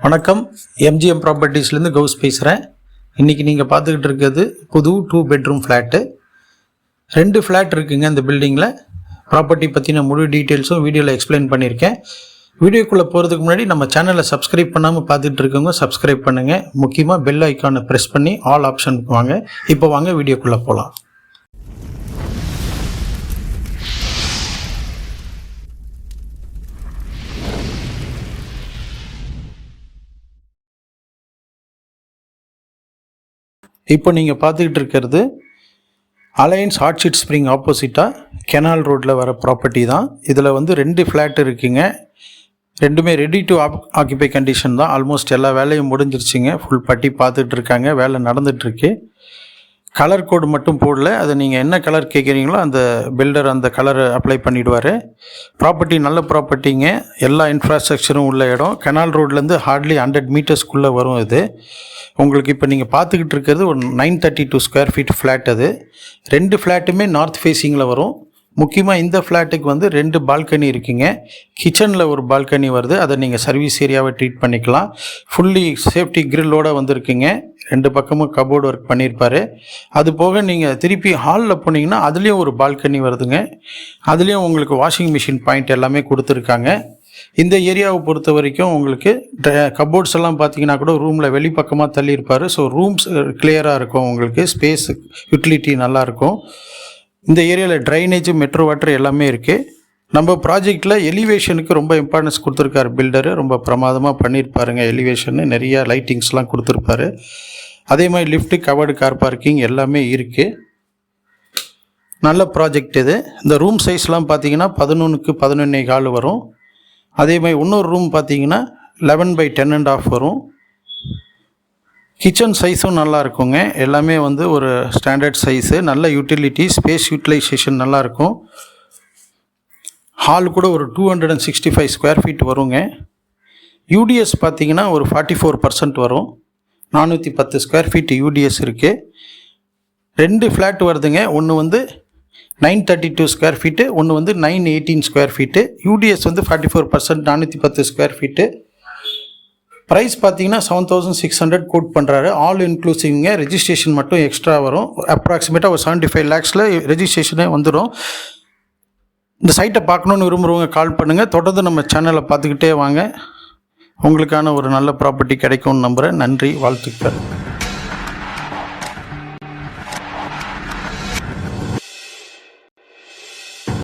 வணக்கம். MGM ப்ராப்பர்ட்டிஸ்லேருந்து Gous பேசுகிறேன். இன்றைக்கி நீங்கள் பார்த்துக்கிட்டு இருக்கிறது புது 2 பெட்ரூம் ஃப்ளாட்டு. 2 ஃப்ளாட் இருக்குங்க இந்த பில்டிங்கில். ப்ராப்பர்ட்டி பற்றின முழு டீட்டெயில்ஸும் வீடியோவில் எக்ஸ்பிளைன் பண்ணியிருக்கேன். வீடியோக்குள்ளே போகிறதுக்கு முன்னாடி நம்ம சேனலை சப்ஸ்கிரைப் பண்ணாமல் பார்த்துட்டு இருக்கவங்க சப்ஸ்கிரைப் பண்ணுங்கள். முக்கியமாக பெல் ஐக்கானை ப்ரெஸ் பண்ணி ஆல் ஆப்ஷனுக்கு வாங்க. இப்போ வாங்க வீடியோக்குள்ளே போகலாம். இப்போ நீங்கள் பார்த்துக்கிட்டு இருக்கிறது அலையன்ஸ் ஆர்ச்சிட் ஸ்ப்ரிங் ஆப்போசிட்டாக கெனால் ரோட்டில் வர ப்ராப்பர்ட்டி தான். இதில் 2 ஃப்ளாட் இருக்குங்க. ரெண்டுமே ரெடி டு ஆக்கிபை கண்டிஷன் தான். ஆல்மோஸ்ட் எல்லா வேலையும் முடிஞ்சிருச்சுங்க. ஃபுல் பட்டி பார்த்துட்டு இருக்காங்க. வேலை நடந்துகிட்ருக்கு. கலர் கோடு மட்டும் போடல. அதை நீங்கள் என்ன கலர் கேட்குறீங்களோ அந்த பில்டர் அந்த கலரை அப்ளை பண்ணிவிடுவார். ப்ராப்பர்ட்டி நல்ல ப்ராப்பர்ட்டிங்க. எல்லா இன்ஃப்ராஸ்ட்ரக்சரும் உள்ள இடம். கெனால் ரோட்லேருந்து ஹார்ட்லி 100 மீட்டர்ஸ்க்குள்ளே வரும். இது உங்களுக்கு இப்போ நீங்கள் பார்த்துக்கிட்டு இருக்கிறது ஒரு 932 ஸ்கொயர் ஃபீட் ஃப்ளாட். அது 2 ஃப்ளாட்டுமே நார்த் ஃபேஸிங்கில் வரும். முக்கியமாக இந்த ஃப்ளாட்டுக்கு 2 பால்கனி இருக்குங்க. கிச்சனில் ஒரு பால்கனி வருது. அதை நீங்கள் சர்வீஸ் ஏரியாவை ட்ரீட் பண்ணிக்கலாம். ஃபுல்லி சேஃப்டி கிரில்லோடு வந்திருக்குங்க. 2 பக்கமும் கபோர்டு ஒர்க் பண்ணியிருப்பார். அது போக நீங்கள் திருப்பி ஹாலில் போனீங்கன்னா அதுலேயும் ஒரு பால்கனி வருதுங்க. அதுலேயும் உங்களுக்கு வாஷிங் மிஷின் பாயிண்ட் எல்லாமே கொடுத்துருக்காங்க. இந்த ஏரியாவை பொறுத்த வரைக்கும் உங்களுக்கு கபோர்ட்ஸ் எல்லாம் பார்த்தீங்கன்னா கூட ரூமில் வெளிப்பக்கமாக தள்ளியிருப்பார். ஸோ ரூம்ஸ் கிளியராக இருக்கும். உங்களுக்கு ஸ்பேஸ் யூட்டிலிட்டி நல்லாயிருக்கும். இந்த ஏரியாவில் ட்ரைனேஜ் மெட்ரோ வாட்டர் எல்லாமே இருக்குது. நம்ம ப்ராஜெக்டில் எலிவேஷனுக்கு ரொம்ப இம்பார்ட்டன்ஸ் கொடுத்துருக்காரு பில்டரு. ரொம்ப பிரமாதமாக பண்ணியிருப்பாருங்க. எலிவேஷனு நிறையா லைட்டிங்ஸ்லாம் கொடுத்துருப்பாரு. அதே மாதிரி லிஃப்ட்டு, கவர்டு கார் பார்க்கிங் எல்லாமே இருக்குது. நல்ல ப்ராஜெக்ட் இது. இந்த ரூம் சைஸ்லாம் பார்த்தீங்கன்னா 11க்கு 11.25 வரும். அதே மாதிரி இன்னொரு ரூம் பார்த்தீங்கன்னா 11/10.5 வரும். கிச்சன் சைஸும் நல்லா இருக்குங்க. எல்லாமே ஒரு ஸ்டாண்டர்ட் சைஸு. நல்ல யூட்டிலிட்டி, ஸ்பேஸ் யூட்டிலைசேஷன் நல்லாயிருக்கும். ஹால் கூட ஒரு 265 ஸ்கொயர் ஃபீட் வருங்க. யூடிஎஸ் பார்த்தீங்கன்னா ஒரு 44% வரும். 410 ஸ்கொயர் ஃபீட் யூடிஎஸ் இருக்குது. 2 ஃப்ளாட் வருதுங்க. ஒன்று 932 ஸ்கொயர் ஃபீட்டு, ஒன்று 918 square feet. UDS 44%, 410 square feet. Price பார்த்தீங்கன்னா 7,600 கோட் பண்ணுறாரு. ஆல் இன்க்ளூசிவ்ங்க. ரெஜிஸ்ட்ரேஷன் மட்டும் எக்ஸ்ட்ரா வரும். அப்ராக்சிமேட்டாக ஒரு 75 lakhஸில் ரெஜிஸ்ட்ரேஷனே வந்துடும். இந்த சைட்டை பார்க்கணுன்னு விரும்புகிறவங்க கால் பண்ணுங்கள். தொடர்ந்து நம்ம சேனலை பார்த்துக்கிட்டே வாங்க. உங்களுக்கான ஒரு நல்ல ப்ராப்பர்ட்டி கிடைக்கும்னு நம்புகிறேன். நன்றி, வாழ்த்துக்கள்.